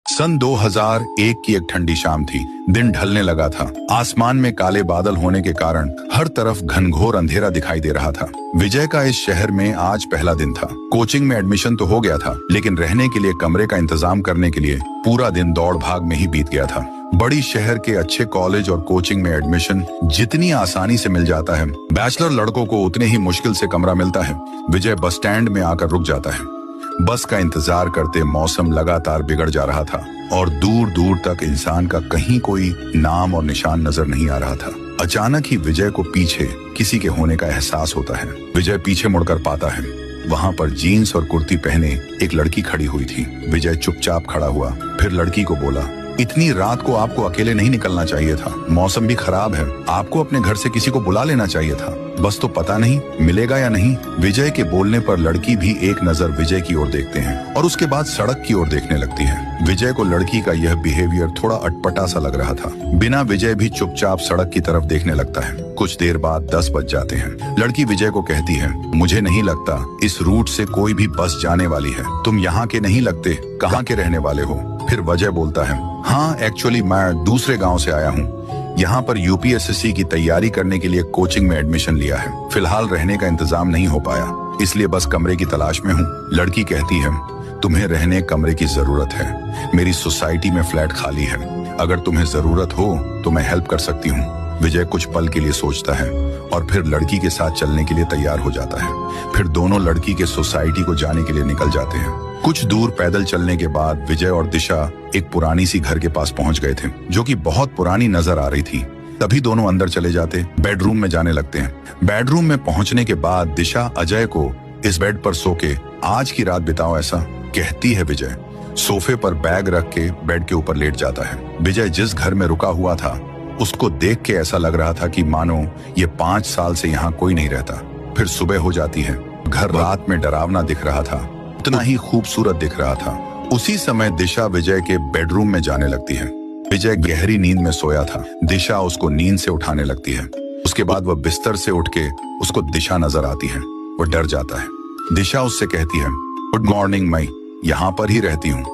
सन 2001 की एक ठंडी शाम थी। दिन ढलने लगा था। आसमान में काले बादल होने के कारण हर तरफ घनघोर अंधेरा दिखाई दे रहा था। विजय का इस शहर में आज पहला दिन था। कोचिंग में एडमिशन तो हो गया था, लेकिन रहने के लिए कमरे का इंतजाम करने के लिए पूरा दिन दौड़ भाग में ही बीत गया था। बड़ी शहर के अच्छे कॉलेज और कोचिंग में एडमिशन जितनी आसानी से मिल जाता है, बैचलर लड़कों को उतने ही मुश्किल से कमरा मिलता है। विजय बस स्टैंड में आकर रुक जाता है। बस का इंतजार करते मौसम लगातार बिगड़ जा रहा था और दूर दूर तक इंसान का कहीं कोई नाम और निशान नजर नहीं आ रहा था। अचानक ही विजय को पीछे किसी के होने का एहसास होता है। विजय पीछे मुड़कर पाता है, वहाँ पर जीन्स और कुर्ती पहने एक लड़की खड़ी हुई थी। विजय चुपचाप खड़ा हुआ, फिर लड़की को बोला, इतनी रात को आपको अकेले नहीं निकलना चाहिए था। मौसम भी खराब है, आपको अपने घर से किसी को बुला लेना चाहिए था। बस तो पता नहीं मिलेगा या नहीं। विजय के बोलने पर लड़की भी एक नजर विजय की ओर देखते हैं और उसके बाद सड़क की ओर देखने लगती है। विजय को लड़की का यह बिहेवियर थोड़ा अटपटा सा लग रहा था। बिना विजय भी चुपचाप सड़क की तरफ देखने लगता है। कुछ देर बाद 10 बज जाते हैं। लड़की विजय को कहती है, मुझे नहीं लगता इस रूट से कोई भी बस जाने वाली है। तुम यहाँ के नहीं लगते, कहाँ के रहने वाले हो? फिर विजय बोलता है, हाँ एक्चुअली मैं दूसरे गांव से आया हूँ। यहाँ पर यूपीएससी की तैयारी करने के लिए कोचिंग में एडमिशन लिया है। फिलहाल रहने का इंतजाम नहीं हो पाया, इसलिए बस कमरे की तलाश में हूँ। लड़की कहती है, तुम्हें रहने कमरे की जरूरत है। मेरी सोसाइटी में फ्लैट खाली है। अगर तुम्हें जरूरत हो तो मैं हेल्प कर सकती हूँ। विजय कुछ पल के लिए सोचता है और फिर लड़की के साथ चलने के लिए तैयार हो जाता है। फिर दोनों लड़की के सोसाइटी को जाने के लिए निकल जाते हैं। कुछ दूर पैदल चलने के बाद विजय और दिशा एक पुरानी सी घर के पास पहुंच गए थे, जो कि बहुत पुरानी नजर आ रही थी। तभी दोनों अंदर चले जाते, बेडरूम में जाने लगते हैं। बेडरूम में पहुंचने के बाद दिशा अजय को इस बेड पर सो के आज की रात बिताओ ऐसा कहती है। विजय सोफे पर बैग रख के बेड के ऊपर लेट जाता है। विजय जिस घर में रुका हुआ था उसको देख के ऐसा लग रहा था कि मानो ये 5 साल से यहाँ कोई नहीं रहता। फिर सुबह हो जाती है। घर रात में डरावना दिख रहा था, उतना ही खूबसूरत दिख रहा था। उसी समय दिशा विजय के बेडरूम में जाने लगती है। विजय गहरी नींद में सोया था। दिशा उसको नींद से उठाने लगती है। उसके बाद वह बिस्तर से उठ के उसको दिशा नजर आती है। वो डर जाता है। दिशा उससे कहती है, गुड मॉर्निंग, मैं यहाँ पर ही रहती हूँ।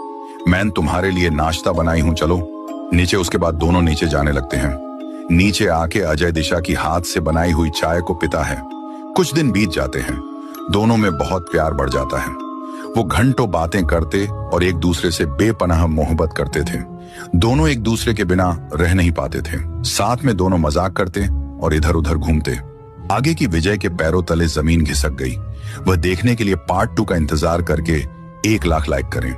मैंने तुम्हारे लिए नाश्ता बनाई हूँ, चलो नीचे। उसके बाद दोनों नीचे जाने लगते हैं। नीचे आके अजय दिशा की हाथ से बनाई हुई चाय को पीता है। कुछ दिन बीत जाते हैं। दोनों में बहुत प्यार बढ़ जाता है। वो घंटों बातें करते और एक दूसरे से बेपनाह मोहब्बत करते थे। दोनों एक दूसरे के बिना रह नहीं पाते थे। साथ में दोनों मजाक करते और इधर उधर घूमते। आगे की विजय के पैरों तले जमीन घिसक गई। वह देखने के लिए पार्ट 2 का इंतजार करके 1 लाख लाइक करें।